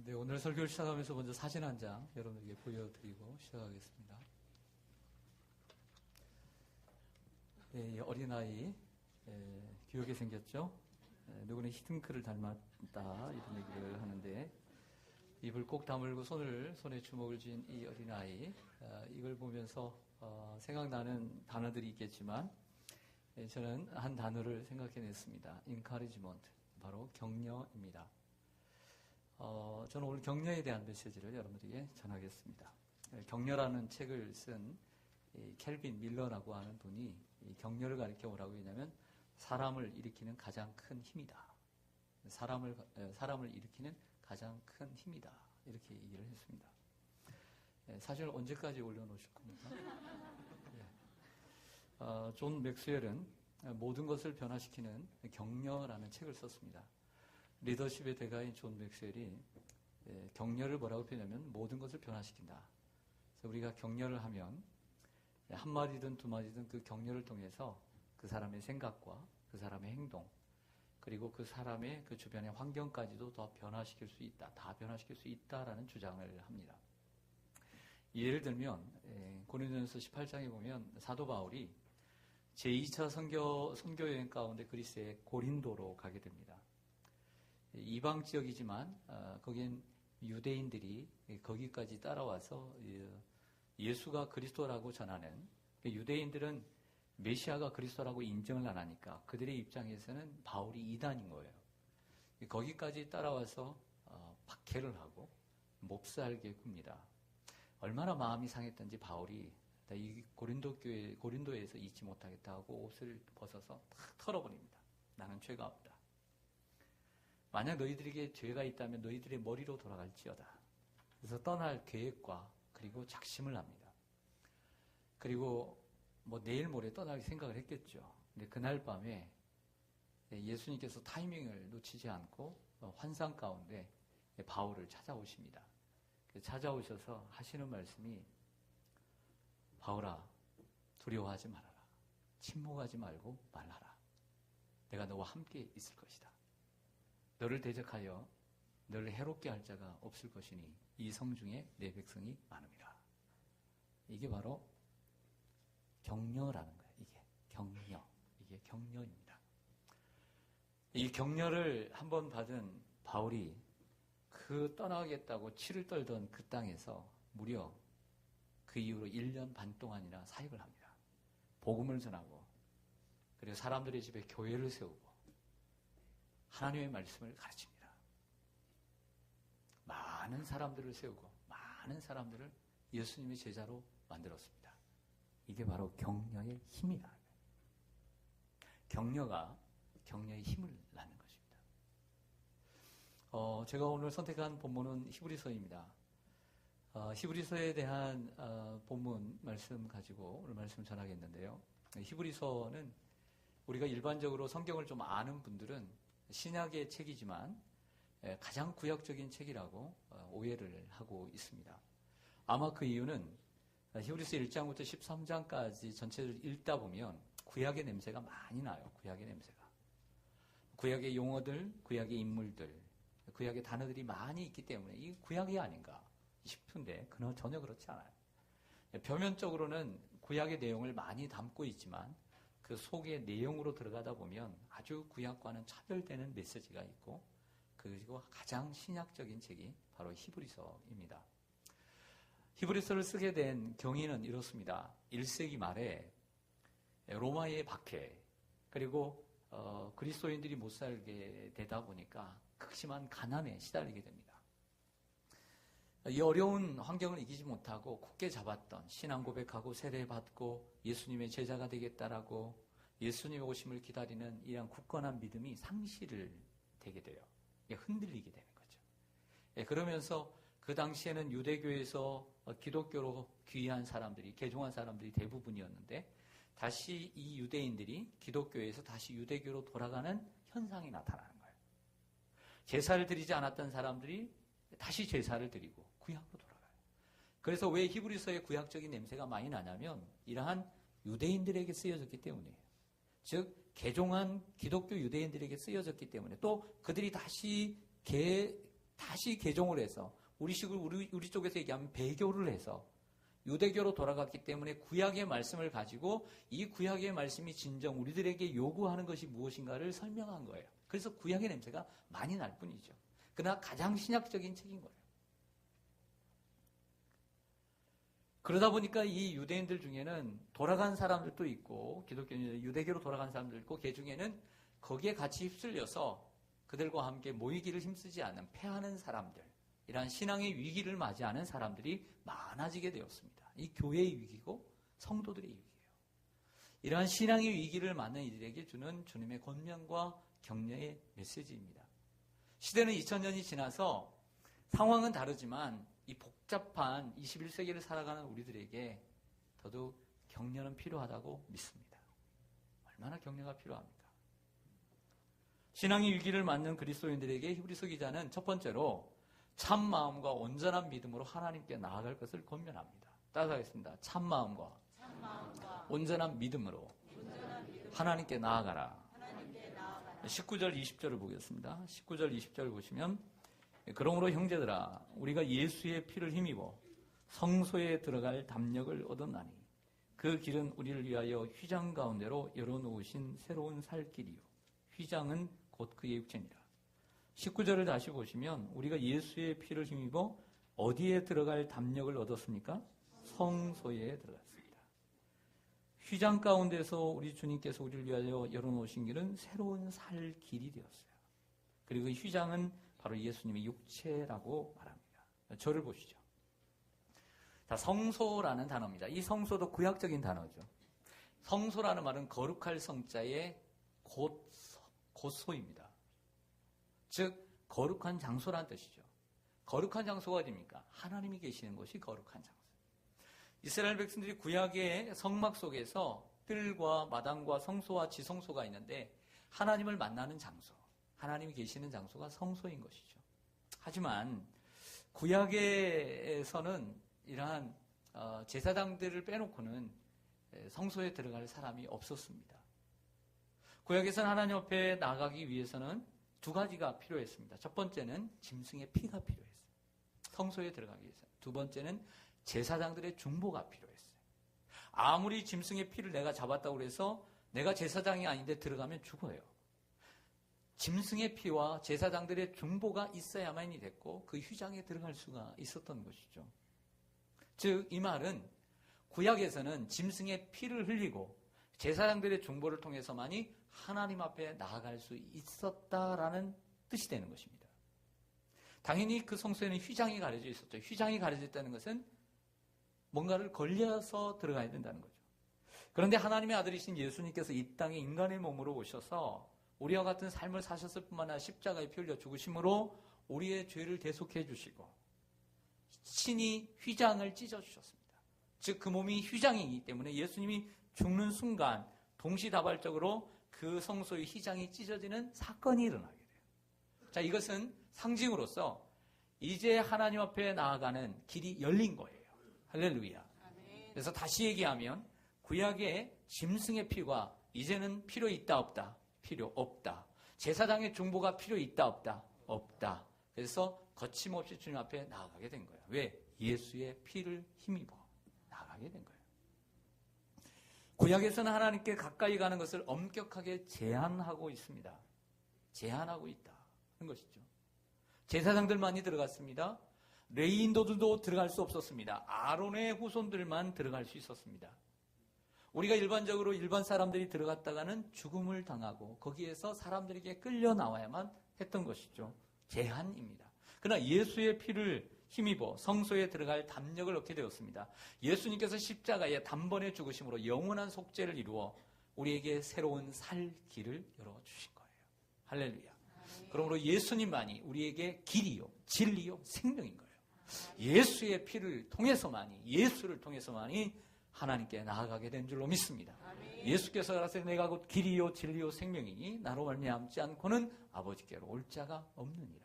네, 오늘 설교를 시작하면서 먼저 사진 한 장 여러분에게 보여드리고 시작하겠습니다. 네, 이 어린아이 귀하게 생겼죠? 누구는 히딩크를 닮았다 이런 얘기를 하는데 입을 꼭 다물고 손에 주먹을 쥔 이 어린아이, 이걸 보면서 생각나는 단어들이 있겠지만 저는 한 단어를 생각해냈습니다. encouragement, 바로 격려입니다. 저는 오늘 격려에 대한 메시지를 여러분들에게 전하겠습니다. 격려라는 책을 쓴 켈빈 밀러라고 하는 분이 이 격려를 가리켜 뭐라고 했냐면 사람을 일으키는 가장 큰 힘이다. 사람을 일으키는 가장 큰 힘이다. 이렇게 얘기를 했습니다. 사진을 언제까지 올려놓으실 겁니까? 존 맥스웰은 모든 것을 변화시키는 격려라는 책을 썼습니다. 리더십의 대가인 존 맥스웰이 격려를 뭐라고 표현하면 모든 것을 변화시킨다. 그래서 우리가 격려를 하면 한마디든 두마디든 그 격려를 통해서 그 사람의 생각과 그 사람의 행동, 그리고 그 사람의 그 주변의 환경까지도 더 변화시킬 수 있다. 다 변화시킬 수 있다라는 주장을 합니다. 예를 들면 고린도전서 18장에 보면 사도 바울이 제2차 선교 여행 가운데 그리스의 고린도로 가게 됩니다. 이방 지역이지만 거긴 유대인들이 거기까지 따라와서 예수가 그리스도라고 전하는, 유대인들은 메시아가 그리스도라고 인정을 안 하니까 그들의 입장에서는 바울이 이단인 거예요. 거기까지 따라와서 박해를 하고 몹살게 굽니다. 얼마나 마음이 상했던지 바울이 이 고린도에서 잊지 못하겠다 하고 옷을 벗어서 탁 털어버립니다. 나는 죄가 없다. 만약 너희들에게 죄가 있다면 너희들의 머리로 돌아갈지어다. 그래서 떠날 계획과 그리고 작심을 합니다. 그리고 내일 모레 떠날 생각을 했겠죠. 근데 그날 밤에 예수님께서 타이밍을 놓치지 않고 환상 가운데 바울을 찾아오십니다. 찾아오셔서 하시는 말씀이, 바울아, 두려워하지 말아라. 침묵하지 말고 말하라. 내가 너와 함께 있을 것이다. 너를 대적하여 너를 해롭게 할 자가 없을 것이니 이 성중에 내 백성이 많음이라. 이게 바로 격려라는 거예요. 이게 격려입니다. 이 격려를 한번 받은 바울이 그 떠나겠다고 치를 떨던 그 땅에서 무려 그 이후로 1년 반 동안이나 사역을 합니다. 복음을 전하고, 그리고 사람들의 집에 교회를 세우고 하나님의 말씀을 가르칩니다. 많은 사람들을 세우고 많은 사람들을 예수님의 제자로 만들었습니다. 이게 바로 격려의 힘이라는 거예요. 격려가 격려의 힘을 낳는 것입니다. 제가 오늘 선택한 본문은 히브리서입니다. 히브리서에 대한 본문 말씀 가지고 오늘 말씀 전하겠는데요. 히브리서는 우리가 일반적으로 성경을 좀 아는 분들은 신약의 책이지만 가장 구약적인 책이라고 오해를 하고 있습니다. 아마 그 이유는 히브리서 1장부터 13장까지 전체를 읽다 보면 구약의 냄새가 많이 나요. 구약의 냄새가. 구약의 용어들, 구약의 인물들, 구약의 단어들이 많이 있기 때문에 이 구약이 아닌가 싶은데 전혀 그렇지 않아요. 표면적으로는 구약의 내용을 많이 담고 있지만 그 속의 내용으로 들어가다 보면 아주 구약과는 차별되는 메시지가 있고, 그리고 가장 신약적인 책이 바로 히브리서입니다. 히브리서를 쓰게 된 경위는 이렇습니다. 1세기 말에 로마의 박해, 그리고 그리스도인들이 못 살게 되다 보니까 극심한 가난에 시달리게 됩니다. 이 어려운 환경을 이기지 못하고 굳게 잡았던, 신앙 고백하고 세례받고 예수님의 제자가 되겠다라고 예수님의 오심을 기다리는 이러한 굳건한 믿음이 상실을 되게 돼요. 흔들리게 되는 거죠. 그러면서 그 당시에는 유대교에서 기독교로 귀한 사람들이, 개종한 사람들이 대부분이었는데 다시 이 유대인들이 기독교에서 다시 유대교로 돌아가는 현상이 나타나는 거예요. 제사를 드리지 않았던 사람들이 다시 제사를 드리고 구약으로 돌아가요. 그래서 왜 히브리서의 구약적인 냄새가 많이 나냐면 이러한 유대인들에게 쓰여졌기 때문이에요. 즉 개종한 기독교 유대인들에게 쓰여졌기 때문에, 또 그들이 다시 다시 개종을 해서 우리 쪽에서 얘기하면 배교를 해서 유대교로 돌아갔기 때문에 구약의 말씀을 가지고 이 구약의 말씀이 진정 우리들에게 요구하는 것이 무엇인가를 설명한 거예요. 그래서 구약의 냄새가 많이 날 뿐이죠. 그러나 가장 신약적인 책인 거예요. 그러다 보니까 이 유대인들 중에는 돌아간 사람들도 있고 기독교인들 유대교로 돌아간 사람들도 있고 그 중에는 거기에 같이 휩쓸려서 그들과 함께 모이기를 힘쓰지 않는 패하는 사람들, 이러한 신앙의 위기를 맞이하는 사람들이 많아지게 되었습니다. 이 교회의 위기고 성도들의 위기예요. 이러한 신앙의 위기를 맞는 이들에게 주는 주님의 권면과 격려의 메시지입니다. 시대는 2000년이 지나서 상황은 다르지만 이 복잡한 21세기를 살아가는 우리들에게 더더욱 격려는 필요하다고 믿습니다. 얼마나 격려가 필요합니까? 신앙의 위기를 맞는 그리스도인들에게 히브리서 기자는 첫 번째로 참 마음과 온전한 믿음으로 하나님께 나아갈 것을 권면합니다. 따라하겠습니다. 참 마음과 온전한 믿음으로 하나님께 나아가라. 19절 20절을 보겠습니다. 19절 20절 보시면 그러므로 형제들아 우리가 예수의 피를 힘입어 성소에 들어갈 담력을 얻었나니 그 길은 우리를 위하여 휘장 가운데로 열어놓으신 새로운 살 길이요 휘장은 곧 그의 육체니라. 19절을 다시 보시면 우리가 예수의 피를 힘입어 어디에 들어갈 담력을 얻었습니까? 성소에 들어갔습니다. 휘장 가운데서 우리 주님께서 우리를 위하여 열어놓으신 길은 새로운 살 길이 되었어요. 그리고 휘장은 바로 예수님의 육체라고 말합니다. 저를 보시죠. 자, 성소라는 단어입니다. 이 성소도 구약적인 단어죠. 성소라는 말은 거룩할 성자의 곧소입니다. 즉 거룩한 장소라는 뜻이죠. 거룩한 장소가 어디입니까? 하나님이 계시는 곳이 거룩한 장소. 이스라엘 백성들이 구약의 성막 속에서 뜰과 마당과 성소와 지성소가 있는데 하나님을 만나는 장소, 하나님이 계시는 장소가 성소인 것이죠. 하지만 구약에서는 이러한 제사장들을 빼놓고는 성소에 들어갈 사람이 없었습니다. 구약에서는 하나님 앞에 나가기 위해서는 두 가지가 필요했습니다. 첫 번째는 짐승의 피가 필요했어요. 성소에 들어가기 위해서. 두 번째는 제사장들의 중보가 필요했어요. 아무리 짐승의 피를 내가 잡았다고 해서 내가 제사장이 아닌데 들어가면 죽어요. 짐승의 피와 제사장들의 중보가 있어야만이 됐고 그 휘장에 들어갈 수가 있었던 것이죠. 즉 이 말은 구약에서는 짐승의 피를 흘리고 제사장들의 중보를 통해서만이 하나님 앞에 나아갈 수 있었다라는 뜻이 되는 것입니다. 당연히 그 성소에는 휘장이 가려져 있었죠. 휘장이 가려져 있다는 것은 뭔가를 걸려서 들어가야 된다는 거죠. 그런데 하나님의 아들이신 예수님께서 이 땅에 인간의 몸으로 오셔서 우리와 같은 삶을 사셨을 뿐만 아니라 십자가에 피 흘려 죽으심으로 우리의 죄를 대속해 주시고 친히 휘장을 찢어주셨습니다. 즉 그 몸이 휘장이기 때문에 예수님이 죽는 순간 동시다발적으로 그 성소의 휘장이 찢어지는 사건이 일어나게 돼요. 자, 이것은 상징으로서 이제 하나님 앞에 나아가는 길이 열린 거예요. 할렐루야. 그래서 다시 얘기하면 구약의 짐승의 피가 이제는 필요 있다 없다? 필요 없다. 제사장의 중보가 필요 있다 없다? 없다. 그래서 거침없이 주님 앞에 나아가게 된 거예요. 왜? 예수의 피를 힘입어 나아가게 된 거예요. 구약에서는 하나님께 가까이 가는 것을 엄격하게 제한하고 있습니다. 제한하고 있다는 것이죠. 제사장들만이 들어갔습니다. 레위인들도 들어갈 수 없었습니다. 아론의 후손들만 들어갈 수 있었습니다. 우리가 일반적으로 일반 사람들이 들어갔다가는 죽음을 당하고 거기에서 사람들에게 끌려 나와야만 했던 것이죠. 제한입니다. 그러나 예수의 피를 힘입어 성소에 들어갈 담력을 얻게 되었습니다. 예수님께서 십자가에 단번에 죽으심으로 영원한 속죄를 이루어 우리에게 새로운 살 길을 열어주신 거예요. 할렐루야. 그러므로 예수님만이 우리에게 길이요, 진리요, 생명인 거예요. 예수의 피를 통해서만이, 예수를 통해서만이 하나님께 나아가게 된 줄로 믿습니다. 예수께서 가라사대 내가 곧 길이요 진리요 생명이니 나로 말미암지 않고는 아버지께로 올 자가 없느니라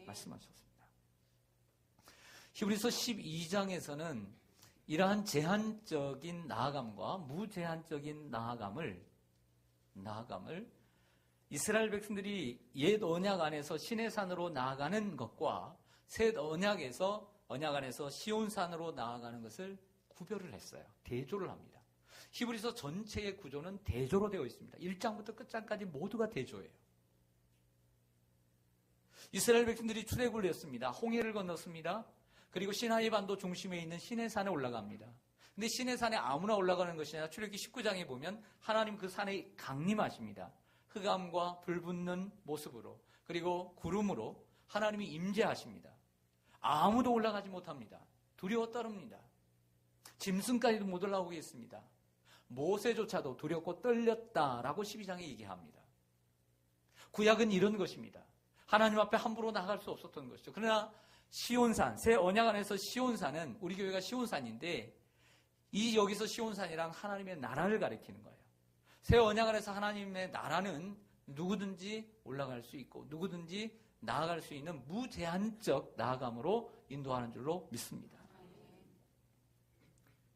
말씀하셨습니다. 히브리서 12장에서는 이러한 제한적인 나아감과 무제한적인 나아감을 이스라엘 백성들이 옛 언약 안에서 시내산으로 나아가는 것과 새 언약에서 언약 안에서 시온산으로 나아가는 것을 구별을 했어요. 대조를 합니다. 히브리서 전체의 구조는 대조로 되어 있습니다. 1장부터 끝장까지 모두가 대조예요. 이스라엘 백성들이 출애굽을 했습니다. 홍해를 건넜습니다. 그리고 시나이 반도 중심에 있는 시내산에 올라갑니다. 근데 시내산에 아무나 올라가는 것이 아니라 출애굽기 19장에 보면 하나님 그 산에 강림하십니다. 흑암과 불 붙는 모습으로 그리고 구름으로 하나님이 임재하십니다. 아무도 올라가지 못합니다. 두려워 떨립니다. 짐승까지도 못 올라오겠습니다. 모세조차도 두렵고 떨렸다라고 12장에 얘기합니다. 구약은 이런 것입니다. 하나님 앞에 함부로 나갈 수 없었던 것이죠. 그러나 시온산, 새 언약 안에서 시온산은 우리 교회가 시온산인데 이 여기서 시온산이란 하나님의 나라를 가리키는 거예요. 새 언약 안에서 하나님의 나라는 누구든지 올라갈 수 있고 누구든지 나아갈 수 있는 무제한적 나아감으로 인도하는 줄로 믿습니다.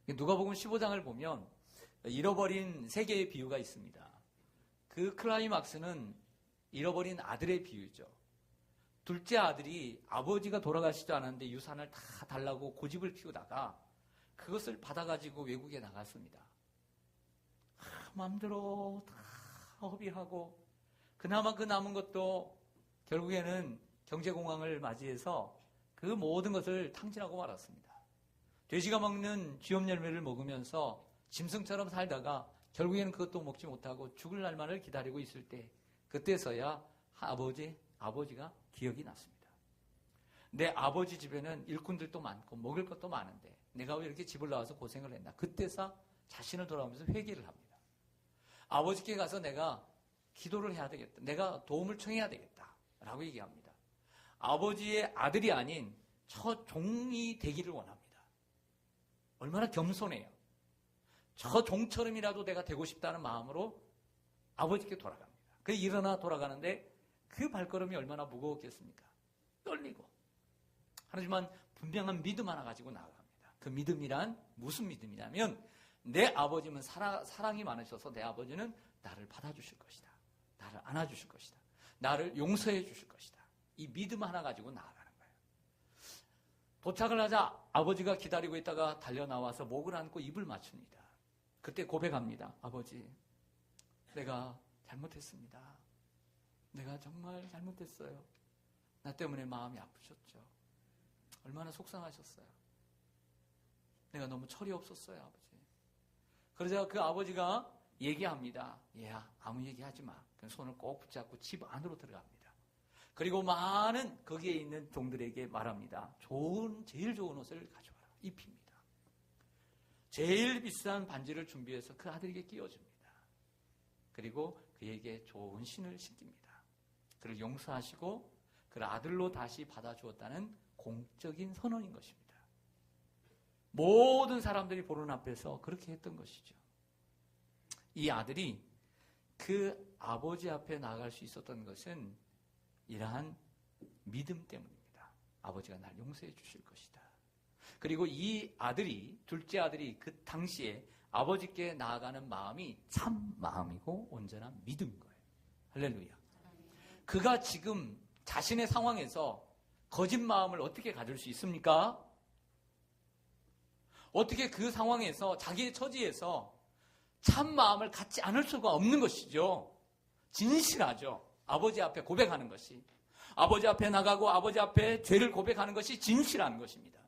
누가복음 15장을 보면 잃어버린 세 개의 비유가 있습니다. 그 클라이막스는 잃어버린 아들의 비유죠. 둘째 아들이 아버지가 돌아가시지 않았는데 유산을 다 달라고 고집을 피우다가 그것을 받아가지고 외국에 나갔습니다. 마음대로 다 허비하고 그나마 그 남은 것도 결국에는 경제공황을 맞이해서 그 모든 것을 탕진하고 말았습니다. 돼지가 먹는 쥐염 열매를 먹으면서 짐승처럼 살다가 결국에는 그것도 먹지 못하고 죽을 날만을 기다리고 있을 때 그때서야 아버지가 기억이 났습니다. 내 아버지 집에는 일꾼들도 많고 먹을 것도 많은데 내가 왜 이렇게 집을 나와서 고생을 했나. 그때서 자신을 돌아보면서 회개를 합니다. 아버지께 가서 내가 기도를 해야 되겠다. 내가 도움을 청해야 되겠다. 라고 얘기합니다. 아버지의 아들이 아닌 저 종이 되기를 원합니다. 얼마나 겸손해요. 저 종처럼이라도 내가 되고 싶다는 마음으로 아버지께 돌아갑니다. 그 일어나 돌아가는데 그 발걸음이 얼마나 무거웠겠습니까? 떨리고. 하지만 분명한 믿음 하나 가지고 나아갑니다. 그 믿음이란 무슨 믿음이냐면 내 아버지는 사랑이 많으셔서 내 아버지는 나를 받아주실 것이다. 나를 안아주실 것이다. 나를 용서해 주실 것이다. 이 믿음 하나 가지고 나아가는 거예요. 도착을 하자 아버지가 기다리고 있다가 달려나와서 목을 안고 입을 맞춥니다. 그때 고백합니다. 아버지, 내가 잘못했습니다. 내가 정말 잘못했어요. 나 때문에 마음이 아프셨죠. 얼마나 속상하셨어요. 내가 너무 철이 없었어요, 아버지. 그러자 그 아버지가 얘기합니다. 얘야, 아무 얘기하지 마. 손을 꼭 붙잡고 집 안으로 들어갑니다. 그리고 많은 거기에 있는 종들에게 말합니다. 제일 좋은 옷을 가져와라. 입힙니다. 제일 비싼 반지를 준비해서 그 아들에게 끼워줍니다. 그리고 그에게 좋은 신을 신깁니다. 그를 용서하시고 그를 아들로 다시 받아주었다는 공적인 선언인 것입니다. 모든 사람들이 보는 앞에서 그렇게 했던 것이죠. 이 아들이 그 아버지 앞에 나아갈 수 있었던 것은 이러한 믿음 때문입니다. 아버지가 날 용서해 주실 것이다. 그리고 이 아들이, 둘째 아들이 그 당시에 아버지께 나아가는 마음이 참 마음이고 온전한 믿음인 거예요. 할렐루야. 그가 지금 자신의 상황에서 거짓 마음을 어떻게 가질 수 있습니까? 어떻게 그 상황에서 자기의 처지에서 참 마음을 갖지 않을 수가 없는 것이죠. 진실하죠. 아버지 앞에 고백하는 것이. 아버지 앞에 나가고 아버지 앞에 죄를 고백하는 것이 진실한 것입니다.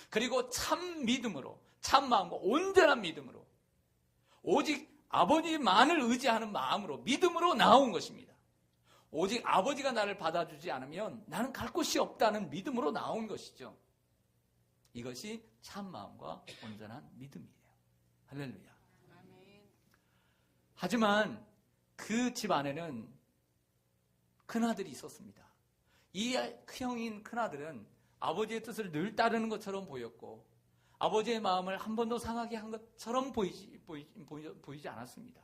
그리고 참 믿음으로, 참 마음과 온전한 믿음으로, 오직 아버지만을 의지하는 마음으로, 믿음으로 나온 것입니다. 오직 아버지가 나를 받아주지 않으면 나는 갈 곳이 없다는 믿음으로 나온 것이죠. 이것이 참 마음과 온전한 믿음이에요. 할렐루야. 하지만 그 집 안에는 큰아들이 있었습니다. 이 형인 큰아들은 아버지의 뜻을 늘 따르는 것처럼 보였고 아버지의 마음을 한 번도 상하게 한 것처럼 보이지 않았습니다.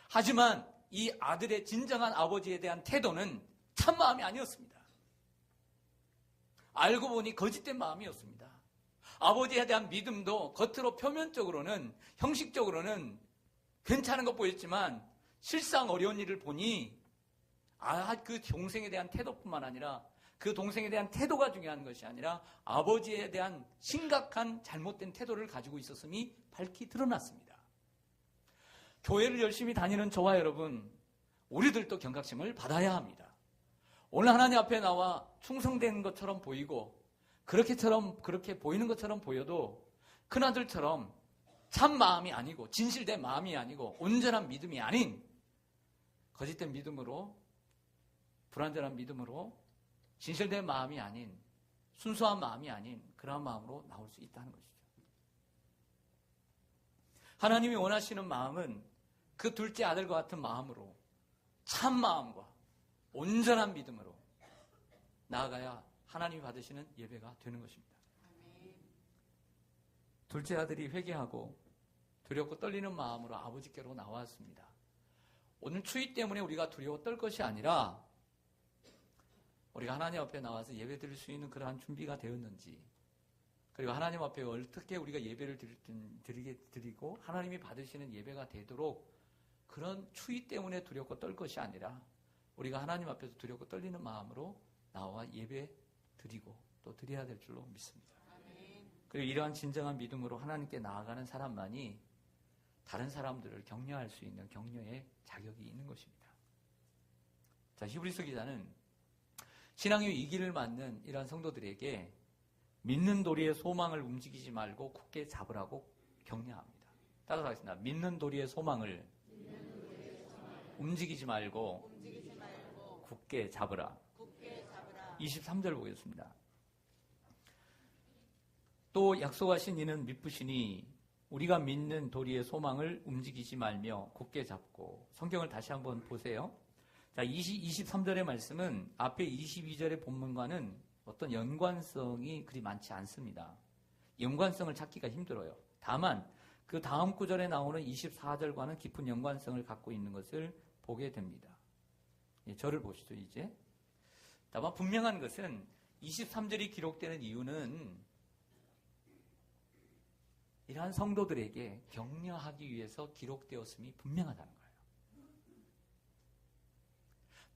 하지만 이 아들의 진정한 아버지에 대한 태도는 참 마음이 아니었습니다. 알고 보니 거짓된 마음이었습니다. 아버지에 대한 믿음도 겉으로 표면적으로는, 형식적으로는 괜찮은 것 보였지만 실상 어려운 일을 보니 그 동생에 대한 태도뿐만 아니라 그 동생에 대한 태도가 중요한 것이 아니라 아버지에 대한 심각한 잘못된 태도를 가지고 있었음이 밝히 드러났습니다. 교회를 열심히 다니는 저와 여러분, 우리들도 경각심을 받아야 합니다. 오늘 하나님 앞에 나와 충성된 것처럼 보이고 그렇게 보이는 것처럼 보여도 그나들처럼 참 마음이 아니고 진실된 마음이 아니고 온전한 믿음이 아닌 거짓된 믿음으로, 불완전한 믿음으로, 진실된 마음이 아닌, 순수한 마음이 아닌 그러한 마음으로 나올 수 있다는 것이죠. 하나님이 원하시는 마음은 그 둘째 아들과 같은 마음으로, 참 마음과 온전한 믿음으로 나아가야 하나님이 받으시는 예배가 되는 것입니다. 둘째 아들이 회개하고 두렵고 떨리는 마음으로 아버지께로 나왔습니다. 오늘 추위 때문에 우리가 두려워 떨 것이 아니라 우리가 하나님 앞에 나와서 예배 드릴 수 있는 그러한 준비가 되었는지, 그리고 하나님 앞에 어떻게 우리가 예배를 드리고 하나님이 받으시는 예배가 되도록 그런 추위 때문에 두렵고 떨 것이 아니라 우리가 하나님 앞에서 두렵고 떨리는 마음으로 나와 예배 드리고 또 드려야 될 줄로 믿습니다. 그리고 이러한 진정한 믿음으로 하나님께 나아가는 사람만이 다른 사람들을 격려할 수 있는 격려의 자격이 있는 것입니다. 자, 히브리서 기자는 신앙의 위기를 맞는 이러한 성도들에게 믿는 도리의 소망을 움직이지 말고 굳게 잡으라고 격려합니다. 따라서 하겠습니다. 믿는 도리의 소망을 움직이지 말고 굳게 잡으라. 23절 보겠습니다. 또 약속하신 이는 미쁘시니 우리가 믿는 도리의 소망을 움직이지 말며 굳게 잡고. 성경을 다시 한번 보세요. 자, 23절의 말씀은 앞에 22절의 본문과는 어떤 연관성이 그리 많지 않습니다. 연관성을 찾기가 힘들어요. 다만 그 다음 구절에 나오는 24절과는 깊은 연관성을 갖고 있는 것을 보게 됩니다. 예, 저를 보시죠, 이제. 다만 분명한 것은 23절이 기록되는 이유는 이러한 성도들에게 격려하기 위해서 기록되었음이 분명하다는 거예요.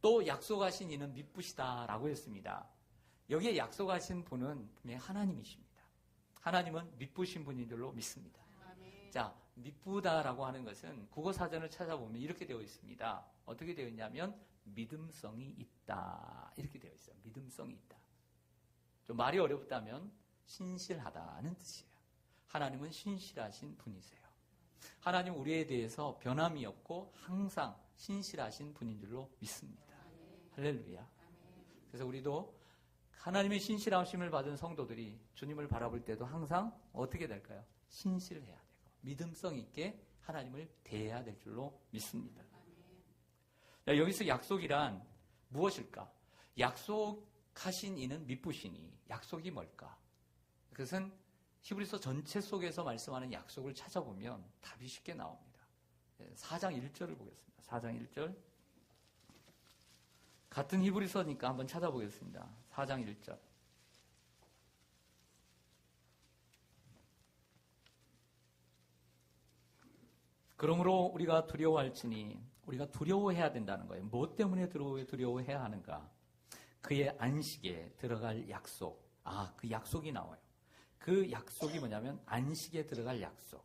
또 약속하신 이는 미쁘시다라고 했습니다. 여기에 약속하신 분은 분명히 하나님이십니다. 하나님은 미쁘신 분인 줄로 믿습니다. 아멘. 자, 미쁘다라고 하는 것은 국어사전을 찾아보면 이렇게 되어 있습니다. 어떻게 되어 있냐면 믿음성이 있다, 이렇게 되어 있어요. 믿음성이 있다. 좀 말이 어렵다면 신실하다는 뜻이에요. 하나님은 신실하신 분이세요. 하나님 우리에 대해서 변함이 없고 항상 신실하신 분인 줄로 믿습니다. 할렐루야. 그래서 우리도 하나님의 신실하심을 받은 성도들이 주님을 바라볼 때도 항상 어떻게 될까요? 신실해야 되고 믿음성 있게 하나님을 대해야 될 줄로 믿습니다. 여기서 약속이란 무엇일까? 약속하신 이는 미쁘시니. 약속이 뭘까? 그것은 히브리서 전체 속에서 말씀하는 약속을 찾아보면 답이 쉽게 나옵니다. 4장 1절을 보겠습니다. 4장 1절. 같은 히브리서니까 한번 찾아보겠습니다. 4장 1절. 그러므로 우리가 두려워할지니, 우리가 두려워해야 된다는 거예요. 무엇 때문에 두려워해야 하는가? 그의 안식에 들어갈 약속. 그 약속이 나와요. 그 약속이 뭐냐면 안식에 들어갈 약속.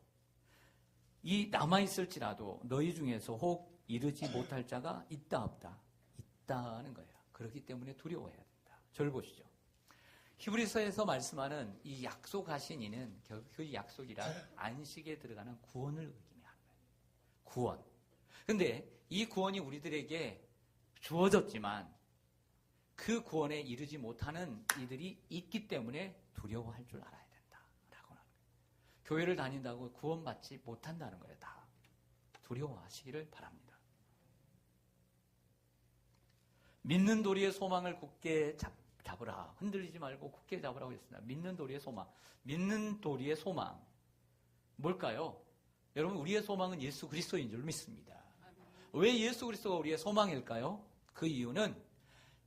이 남아있을지라도 너희 중에서 혹 이르지 못할 자가 있다 없다? 있다는 거예요. 그렇기 때문에 두려워해야 된다. 저를 보시죠. 히브리서에서 말씀하는 이 약속하신 이는 그 약속이란 안식에 들어가는 구원을 의미하는 거예요. 구원. 근데 이 구원이 우리들에게 주어졌지만 그 구원에 이르지 못하는 이들이 있기 때문에 두려워할 줄 알아야 된다라고 하는 거예요. 교회를 다닌다고 구원받지 못한다는 거예요. 다 두려워하시기를 바랍니다. 믿는 도리의 소망을 굳게 잡으라. 흔들리지 말고 굳게 잡으라고 했습니다. 믿는 도리의 소망. 믿는 도리의 소망. 뭘까요? 여러분, 우리의 소망은 예수 그리스도인 줄 믿습니다. 왜 예수 그리스도가 우리의 소망일까요? 그 이유는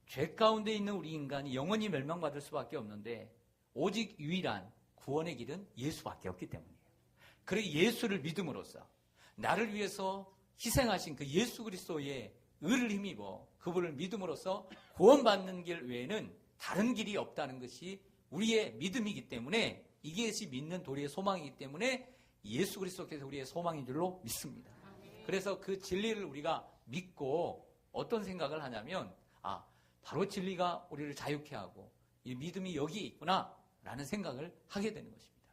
죄 가운데 있는 우리 인간이 영원히 멸망받을 수밖에 없는데 오직 유일한 구원의 길은 예수밖에 없기 때문이에요. 그리고 예수를 믿음으로써 나를 위해서 희생하신 그 예수 그리스도의 의를 힘입어 그분을 믿음으로써 구원받는 길 외에는 다른 길이 없다는 것이 우리의 믿음이기 때문에 이것이 믿는 도리의 소망이기 때문에 예수 그리스도께서 우리의 소망인 줄로 믿습니다. 그래서 그 진리를 우리가 믿고 어떤 생각을 하냐면 바로 진리가 우리를 자유케 하고 이 믿음이 여기에 있구나 라는 생각을 하게 되는 것입니다.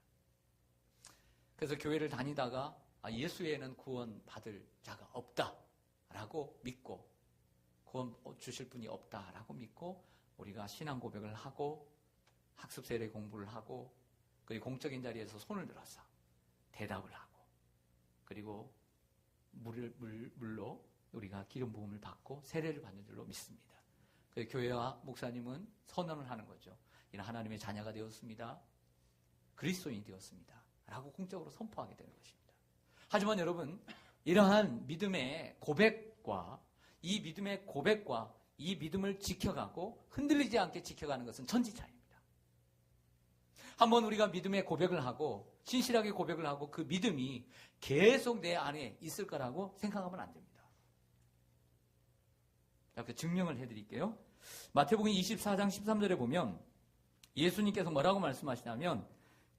그래서 교회를 다니다가 예수 외에는 구원 받을 자가 없다라고 믿고 구원 주실 분이 없다라고 믿고 우리가 신앙 고백을 하고 학습 세례 공부를 하고 그리고 공적인 자리에서 손을 들어서 대답을 하고 그리고 물로 우리가 기름 부음을 받고 세례를 받는 줄로 믿습니다. 그래서 교회와 목사님은 선언을 하는 거죠. 이는 하나님의 자녀가 되었습니다. 그리스도인이 되었습니다. 라고 공적으로 선포하게 되는 것입니다. 하지만 여러분, 이러한 믿음의 고백과 이 믿음을 지켜가고 흔들리지 않게 지켜가는 것은 천지차이입니다. 한번 우리가 믿음의 고백을 하고 신실하게 고백을 하고 그 믿음이 계속 내 안에 있을 거라고 생각하면 안 됩니다. 그 증명을 해드릴게요. 마태복음 24장 13절에 보면 예수님께서 뭐라고 말씀하시냐면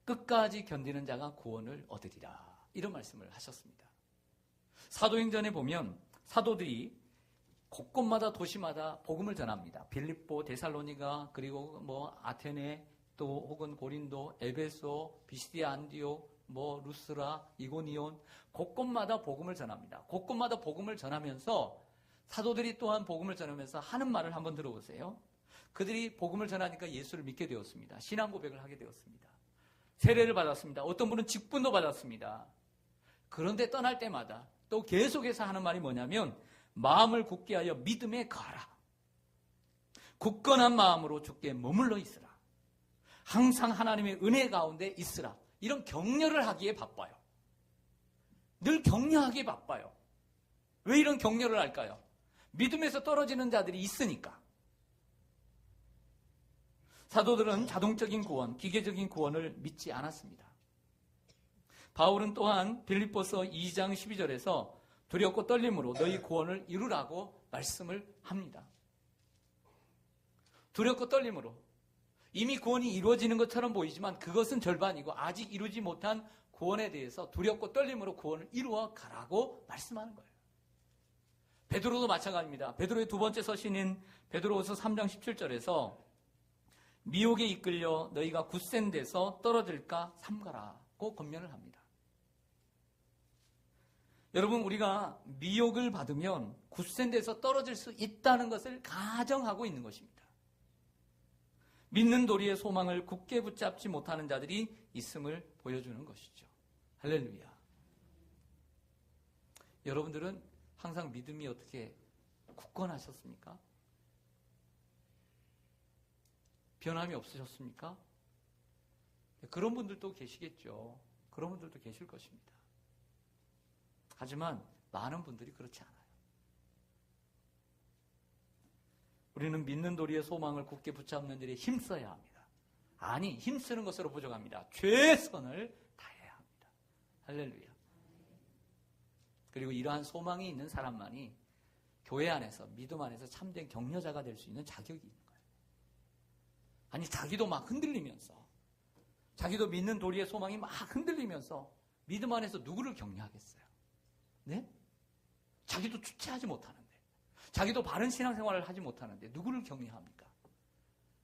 끝까지 견디는 자가 구원을 얻으리라 이런 말씀을 하셨습니다. 사도행전에 보면 사도들이 곳곳마다 도시마다 복음을 전합니다. 빌립보, 데살로니가 그리고 아테네 또 혹은 고린도, 에베소, 비시디아, 안디옥, 루스라, 이고니온 곳곳마다 복음을 전합니다. 곳곳마다 복음을 전하면서 사도들이 또한 복음을 전하면서 하는 말을 한번 들어보세요. 그들이 복음을 전하니까 예수를 믿게 되었습니다. 신앙 고백을 하게 되었습니다. 세례를 받았습니다. 어떤 분은 직분도 받았습니다. 그런데 떠날 때마다 또 계속해서 하는 말이 뭐냐면 마음을 굳게 하여 믿음에 가라. 굳건한 마음으로 주께 머물러 있으라. 항상 하나님의 은혜 가운데 있으라. 이런 격려를 하기에 바빠요. 늘 격려하기에 바빠요. 왜 이런 격려를 할까요? 믿음에서 떨어지는 자들이 있으니까. 사도들은 자동적인 구원, 기계적인 구원을 믿지 않았습니다. 바울은 또한 빌립보서 2장 12절에서 두렵고 떨림으로 너희 구원을 이루라고 말씀을 합니다. 두렵고 떨림으로. 이미 구원이 이루어지는 것처럼 보이지만 그것은 절반이고 아직 이루지 못한 구원에 대해서 두렵고 떨림으로 구원을 이루어 가라고 말씀하는 거예요. 베드로도 마찬가지입니다. 베드로의 두 번째 서신인 베드로후서 3장 17절에서 미혹에 이끌려 너희가 굳센 데서 떨어질까 삼가라고 권면을 합니다. 여러분, 우리가 미혹을 받으면 굳센 데서 떨어질 수 있다는 것을 가정하고 있는 것입니다. 믿는 도리의 소망을 굳게 붙잡지 못하는 자들이 있음을 보여주는 것이죠. 할렐루야. 여러분들은 항상 믿음이 어떻게 굳건하셨습니까? 변함이 없으셨습니까? 그런 분들도 계시겠죠. 그런 분들도 계실 것입니다. 하지만 많은 분들이 그렇지 않아요. 우리는 믿는 도리의 소망을 굳게 붙잡는 일에 힘써야 합니다. 아니, 힘쓰는 것으로 부족합니다. 최선을 다해야 합니다. 할렐루야. 그리고 이러한 소망이 있는 사람만이 교회 안에서, 믿음 안에서 참된 격려자가 될 수 있는 자격이 있는 거예요. 아니, 자기도 막 흔들리면서, 자기도 믿는 도리의 소망이 막 흔들리면서 믿음 안에서 누구를 격려하겠어요? 네? 자기도 주체하지 못하는데, 자기도 바른 신앙생활을 하지 못하는데 누구를 격려합니까?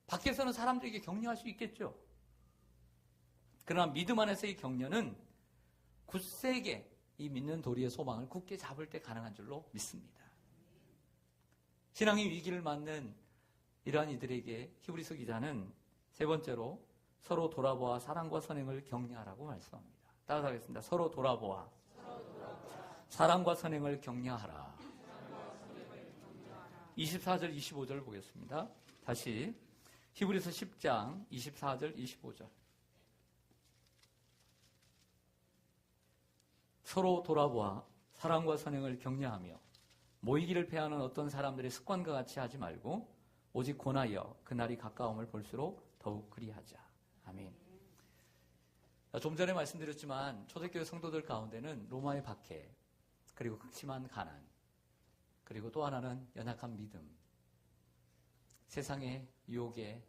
밖에서는 사람들에게 격려할 수 있겠죠. 그러나 믿음 안에서의 격려는 굳세게 이 믿는 도리의 소망을 굳게 잡을 때 가능한 줄로 믿습니다. 신앙의 위기를 맞는 이러한 이들에게 히브리서 기자는 세 번째로 서로 돌아보아 사랑과 선행을 격려하라고 말씀합니다. 따라서 하겠습니다. 서로 돌아보아 사랑과 선행을 격려하라. 24절 25절 보겠습니다. 다시 히브리서 10장 24절 25절. 서로 돌아보아 사랑과 선행을 격려하며 모이기를 패하는 어떤 사람들의 습관과 같이 하지 말고 오직 권하여 그날이 가까움을 볼수록 더욱 그리하자. 아멘. 좀 전에 말씀드렸지만 초대교회 성도들 가운데는 로마의 박해, 그리고 극심한 가난, 그리고 또 하나는 연약한 믿음, 세상의 유혹에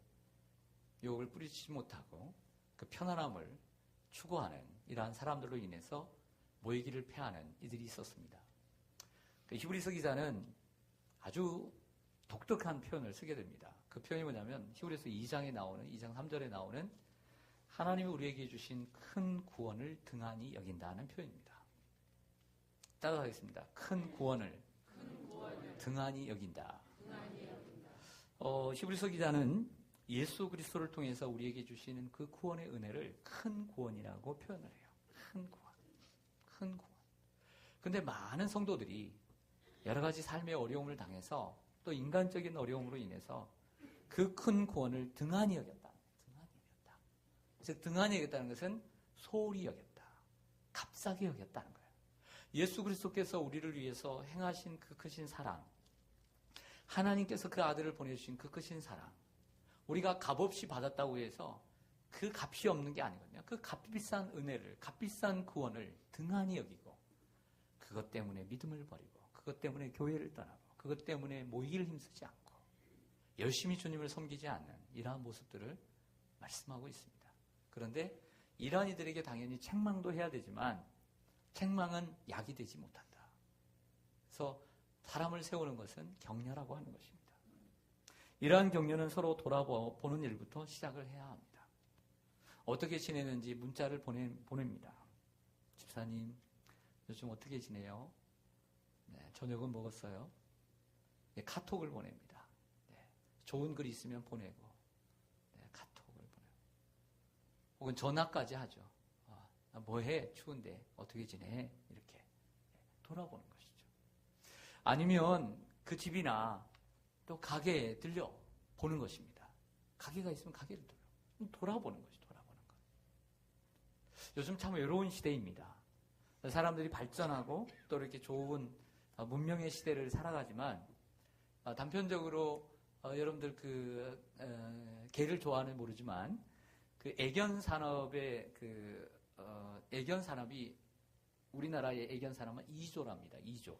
유혹을 뿌리치지 못하고 그 편안함을 추구하는 이러한 사람들로 인해서 모이기를 패하는 이들이 있었습니다. 히브리서 기자는 아주 독특한 표현을 쓰게 됩니다. 그 표현이 뭐냐면 히브리서 2장 3절에 나오는 하나님이 우리에게 주신 큰 구원을 등한히 여긴다는 표현입니다. 따라가겠습니다. 큰 구원을 등한히 여긴다. 히브리서 기자는 예수 그리스도를 통해서 우리에게 주시는 그 구원의 은혜를 큰 구원이라고 표현을 해요. 큰 구원. 큰 구원. 근데 많은 성도들이 여러 가지 삶의 어려움을 당해서 또 인간적인 어려움으로 인해서 그 큰 구원을 등한히 여겼다. 등한히 여겼다. 즉 등한히 여겼다는 것은 소홀히 여겼다. 값싸게 여겼다는 거예요. 예수 그리스도께서 우리를 위해서 행하신 그 크신 사랑, 하나님께서 그 아들을 보내주신 그 크신 사랑, 우리가 값없이 받았다고 해서 그 값이 없는 게 아니거든요. 그 값비싼 은혜를, 값비싼 구원을 등한히 여기고 그것 때문에 믿음을 버리고 그것 때문에 교회를 떠나고 그것 때문에 모이기를 힘쓰지 않고 열심히 주님을 섬기지 않는 이러한 모습들을 말씀하고 있습니다. 그런데 이러한 이들에게 당연히 책망도 해야 되지만 책망은 약이 되지 못한다. 그래서 사람을 세우는 것은 격려라고 하는 것입니다. 이러한 격려는 서로 돌아보는 일부터 시작을 해야 합니다. 어떻게 지내는지 문자를 보냅니다. 집사님, 요즘 어떻게 지내요? 네, 저녁은 먹었어요? 네, 카톡을 보냅니다. 네, 좋은 글 있으면 보내고, 네, 카톡을 보내고. 혹은 전화까지 하죠. 뭐해? 추운데 어떻게 지내? 이렇게 돌아보는 것이죠. 아니면 그 집이나 또 가게에 들려 보는 것입니다. 가게가 있으면 가게를 돌아보는 것이 돌아보는 것. 요즘 참 외로운 시대입니다. 사람들이 발전하고 또 이렇게 좋은 문명의 시대를 살아가지만 단편적으로 여러분들 개를 좋아하는 모르지만 그 애견 산업의 애견 산업이 우리나라의 애견 산업은 2조랍니다. 2조.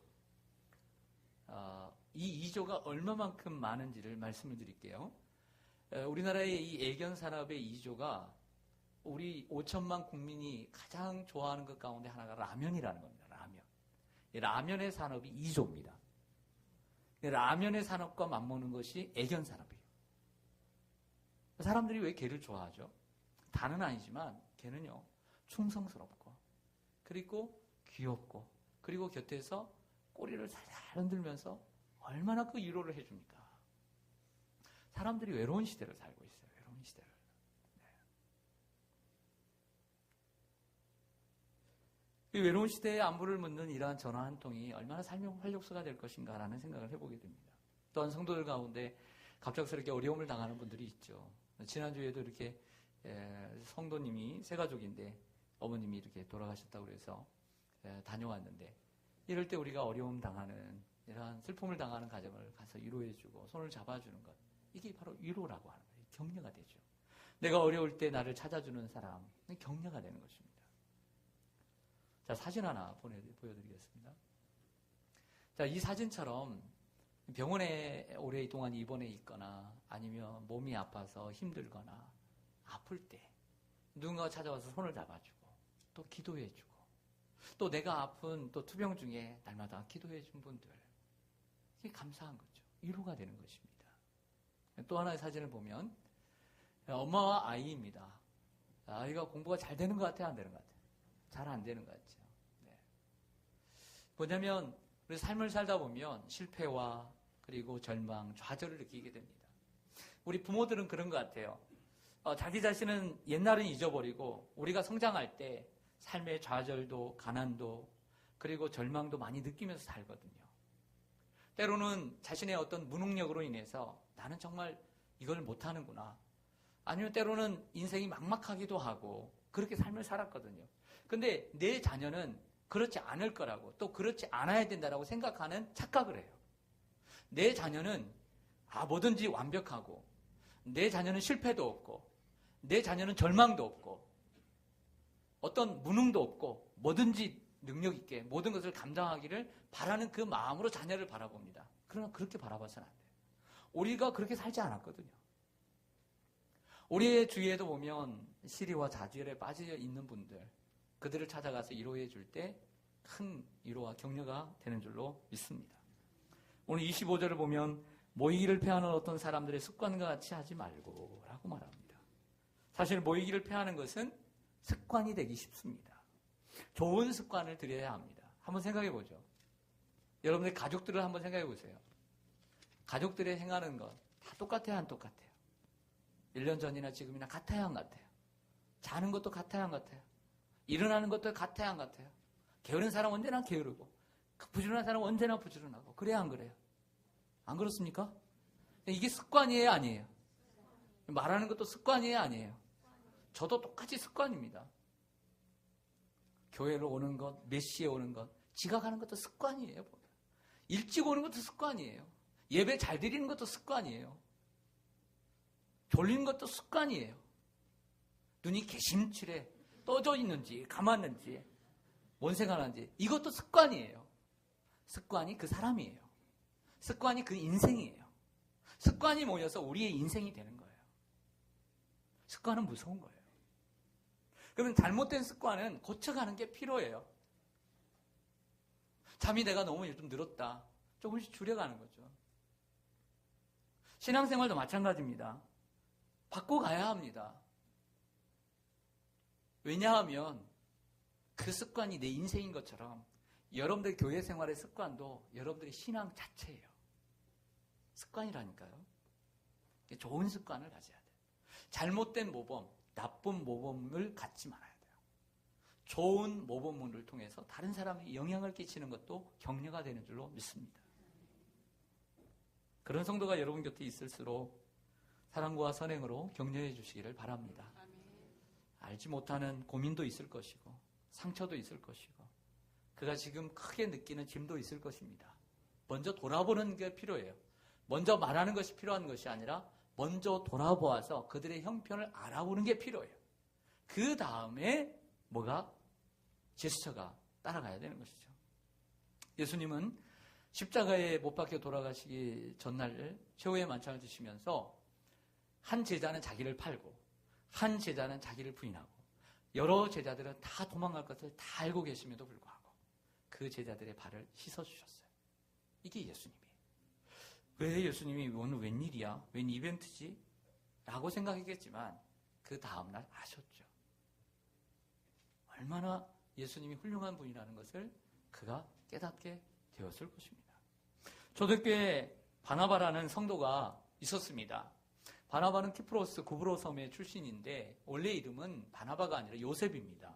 이 2조가 얼마만큼 많은지를 말씀을 드릴게요. 우리나라의 이 애견 산업의 2조가 우리 5천만 국민이 가장 좋아하는 것 가운데 하나가 라면이라는 겁니다. 라면. 이 라면의 산업이 2조입니다. 라면의 산업과 맞먹는 것이 애견 산업이에요. 사람들이 왜 개를 좋아하죠? 다는 아니지만 개는요, 충성스럽고, 그리고 귀엽고, 그리고 곁에서 꼬리를 살살 흔들면서 얼마나 그 위로를 해줍니까? 사람들이 외로운 시대를 살고 있어요. 외로운 시대를. 이 외로운 시대의 안부를 묻는 이러한 전화 한 통이 얼마나 삶의 활력소가 될 것인가라는 생각을 해보게 됩니다. 또한 성도들 가운데 갑작스럽게 어려움을 당하는 분들이 있죠. 지난주에도 이렇게 성도님이 세 가족인데 어머님이 이렇게 돌아가셨다고 해서 다녀왔는데 이럴 때 우리가 어려움 당하는 이러한 슬픔을 당하는 가정을 가서 위로해주고 손을 잡아주는 것, 이게 바로 위로라고 하는 거예요. 격려가 되죠. 내가 어려울 때 나를 찾아주는 사람, 격려가 되는 것입니다. 자, 사진 하나 보여드리겠습니다. 자, 이 사진처럼 병원에 오랫동안 입원해 있거나 아니면 몸이 아파서 힘들거나 아플 때 누군가가 찾아와서 손을 잡아주고 또 기도해주고 또 내가 아픈 또 투병 중에 날마다 기도해준 분들, 이게 감사한 거죠. 위로가 되는 것입니다. 또 하나의 사진을 보면 엄마와 아이입니다. 아이가 공부가 잘 되는 것 같아요? 안 되는 것 같아요? 잘 안 되는 것 같죠. 네. 뭐냐면 우리 삶을 살다 보면 실패와 그리고 절망, 좌절을 느끼게 됩니다. 우리 부모들은 그런 것 같아요. 자기 자신은 옛날은 잊어버리고 우리가 성장할 때 삶의 좌절도 가난도 그리고 절망도 많이 느끼면서 살거든요. 때로는 자신의 어떤 무능력으로 인해서 나는 정말 이걸 못하는구나. 아니면 때로는 인생이 막막하기도 하고 그렇게 삶을 살았거든요. 근데 내 자녀는 그렇지 않을 거라고 또 그렇지 않아야 된다라고 생각하는 착각을 해요. 내 자녀는 뭐든지 완벽하고 내 자녀는 실패도 없고 내 자녀는 절망도 없고 어떤 무능도 없고 뭐든지 능력 있게 모든 것을 감당하기를 바라는 그 마음으로 자녀를 바라봅니다. 그러나 그렇게 바라봐서는 안 돼요. 우리가 그렇게 살지 않았거든요. 우리의 주위에도 보면 시리와 좌절에 빠져 있는 분들, 그들을 찾아가서 위로해 줄 때 큰 위로와 격려가 되는 줄로 믿습니다. 오늘 25절을 보면 모이기를 패하는 어떤 사람들의 습관과 같이 하지 말고 라고 말합니다. 사실 모이기를 패하는 것은 습관이 되기 쉽습니다. 좋은 습관을 들여야 합니다. 한번 생각해 보죠. 여러분들 가족들을 한번 생각해 보세요. 가족들의 행하는 것 다 똑같아요, 안 똑같아요? 1년 전이나 지금이나 같아요, 안 같아요? 자는 것도 같아요, 안 같아요? 일어나는 것도 같아요, 안 같아요? 게으른 사람 언제나 게으르고 부지런한 사람 언제나 부지런하고 그래야 안 그래요? 안 그렇습니까? 이게 습관이에요, 아니에요? 말하는 것도 습관이에요, 아니에요? 저도 똑같이 습관입니다. 교회로 오는 것, 몇 시에 오는 것, 지각하는 것도 습관이에요. 일찍 오는 것도 습관이에요. 예배 잘 드리는 것도 습관이에요. 졸리는 것도 습관이에요. 눈이 개심칠해 떠져 있는지 감았는지 뭔 생각하는지 이것도 습관이에요. 습관이 그 사람이에요. 습관이 그 인생이에요. 습관이 모여서 우리의 인생이 되는 거예요. 습관은 무서운 거예요. 그러면 잘못된 습관은 고쳐가는 게 필요해요. 잠이 내가 너무 요즘 늘었다. 조금씩 줄여가는 거죠. 신앙생활도 마찬가지입니다. 바꿔가야 합니다. 왜냐하면 그 습관이 내 인생인 것처럼 여러분들 교회 생활의 습관도 여러분들의 신앙 자체예요. 습관이라니까요. 좋은 습관을 가져야 돼요. 잘못된 모범, 나쁜 모범을 갖지 말아야 돼요. 좋은 모범문을 통해서 다른 사람에게 영향을 끼치는 것도 격려가 되는 줄로 믿습니다. 그런 성도가 여러분 곁에 있을수록 사랑과 선행으로 격려해 주시기를 바랍니다. 알지 못하는 고민도 있을 것이고 상처도 있을 것이고 그가 지금 크게 느끼는 짐도 있을 것입니다. 먼저 돌아보는 게 필요해요. 먼저 말하는 것이 필요한 것이 아니라 먼저 돌아보아서 그들의 형편을 알아보는 게 필요해요. 그 다음에 뭐가? 제스처가 따라가야 되는 것이죠. 예수님은 십자가에 못 박혀 돌아가시기 전날 최후의 만찬을 드시면서 한 제자는 자기를 팔고 한 제자는 자기를 부인하고 여러 제자들은 다 도망갈 것을 다 알고 계심에도 불구하고 그 제자들의 발을 씻어주셨어요. 이게 예수님이에요. 왜 예수님이 오늘 웬일이야? 웬 이벤트지? 라고 생각했겠지만 그 다음날 아셨죠. 얼마나 예수님이 훌륭한 분이라는 것을 그가 깨닫게 되었을 것입니다. 초대교회에 바나바라는 성도가 있었습니다. 바나바는 키프로스 구브로 섬의 출신인데 원래 이름은 바나바가 아니라 요셉입니다.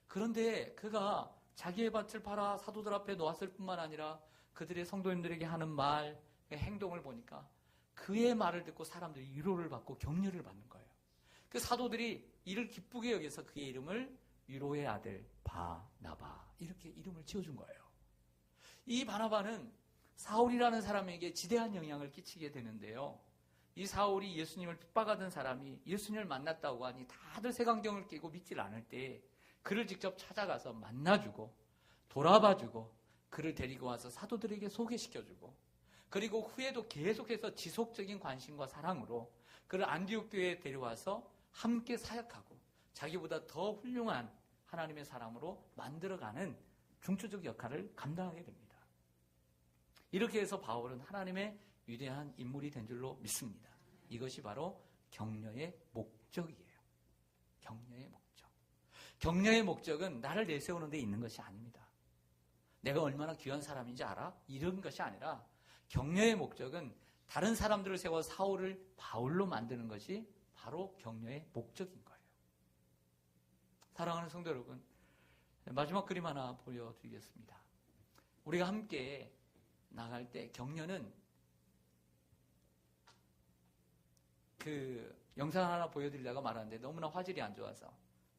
그런데 그가 자기의 밭을 팔아 사도들 앞에 놓았을 뿐만 아니라 그들의 성도님들에게 하는 말, 행동을 보니까 그의 말을 듣고 사람들이 위로를 받고 격려를 받는 거예요. 그 사도들이 이를 기쁘게 여겨서 그의 이름을 위로의 아들 바나바 이렇게 이름을 지어준 거예요. 이 바나바는 사울이라는 사람에게 지대한 영향을 끼치게 되는데요. 이 사울이 예수님을 핍박하던 사람이 예수님을 만났다고 하니 다들 색안경을 끼고 믿질 않을 때 그를 직접 찾아가서 만나주고 돌아봐주고 그를 데리고 와서 사도들에게 소개시켜주고 그리고 후에도 계속해서 지속적인 관심과 사랑으로 그를 안디옥 교회에 데려와서 함께 사역하고 자기보다 더 훌륭한 하나님의 사람으로 만들어가는 중추적 역할을 감당하게 됩니다. 이렇게 해서 바울은 하나님의 위대한 인물이 된 줄로 믿습니다. 이것이 바로 격려의 목적이에요. 격려의 목적. 격려의 목적은 나를 내세우는 데 있는 것이 아닙니다. 내가 얼마나 귀한 사람인지 알아? 이런 것이 아니라 격려의 목적은 다른 사람들을 세워 사울을 바울로 만드는 것이 바로 격려의 목적인 거예요. 사랑하는 성도 여러분, 마지막 그림 하나 보여드리겠습니다. 우리가 함께 나갈 때 격려는 그 영상 하나 보여드리다가 말았는데 너무나 화질이 안 좋아서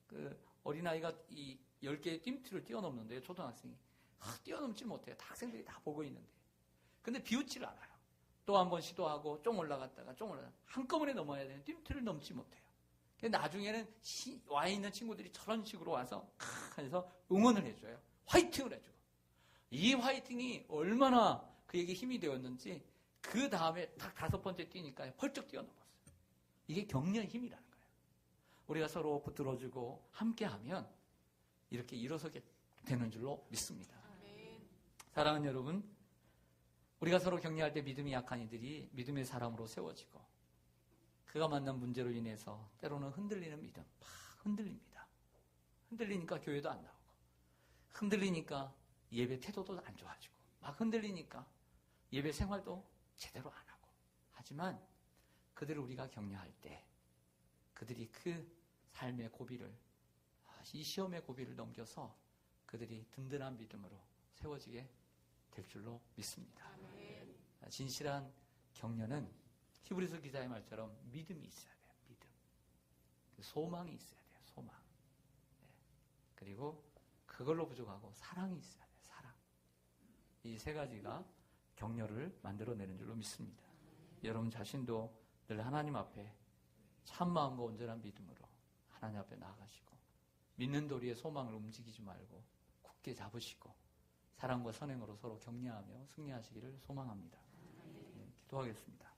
그 어린아이가 이 10개의 뜀트를 뛰어넘는데요. 초등학생이 뛰어넘지 못해요. 다 학생들이 다 보고 있는데 근데 비웃지를 않아요. 또 한 번 시도하고 좀 올라갔다가 좀 올라갔다가 한꺼번에 넘어야 되는 뜀트를 넘지 못해요. 나중에는 와 있는 친구들이 저런 식으로 와서 해서 응원을 해줘요. 화이팅을 해주고 이 화이팅이 얼마나 그에게 힘이 되었는지 그 다음에 딱 5번째 뛰니까 펄쩍 뛰어넘었어요. 이게 격려의 힘이라는 거예요. 우리가 서로 붙들어주고 함께하면 이렇게 일어서게 되는 줄로 믿습니다. 사랑하는 여러분, 우리가 서로 격려할 때 믿음이 약한 이들이 믿음의 사람으로 세워지고 그가 만난 문제로 인해서 때로는 흔들리는 믿음, 막 흔들립니다. 흔들리니까 교회도 안 나오고 흔들리니까 예배 태도도 안 좋아지고 막 흔들리니까 예배 생활도 제대로 안 하고 하지만 그들을 우리가 격려할 때 그들이 그 삶의 고비를 이 시험의 고비를 넘겨서 그들이 든든한 믿음으로 세워지게 될 줄로 믿습니다. 진실한 격려는 히브리서 기자의 말처럼 믿음이 있어야 돼요. 믿음. 소망이 있어야 돼요. 소망. 네. 그리고 그걸로 부족하고 사랑이 있어야 돼요. 사랑. 이 세 가지가 격려를 만들어내는 줄로 믿습니다. 여러분 자신도 늘 하나님 앞에 참 마음과 온전한 믿음으로 하나님 앞에 나아가시고 믿는 도리의 소망을 움직이지 말고 굳게 잡으시고 사랑과 선행으로 서로 격려하며 승리하시기를 소망합니다. 네, 기도하겠습니다.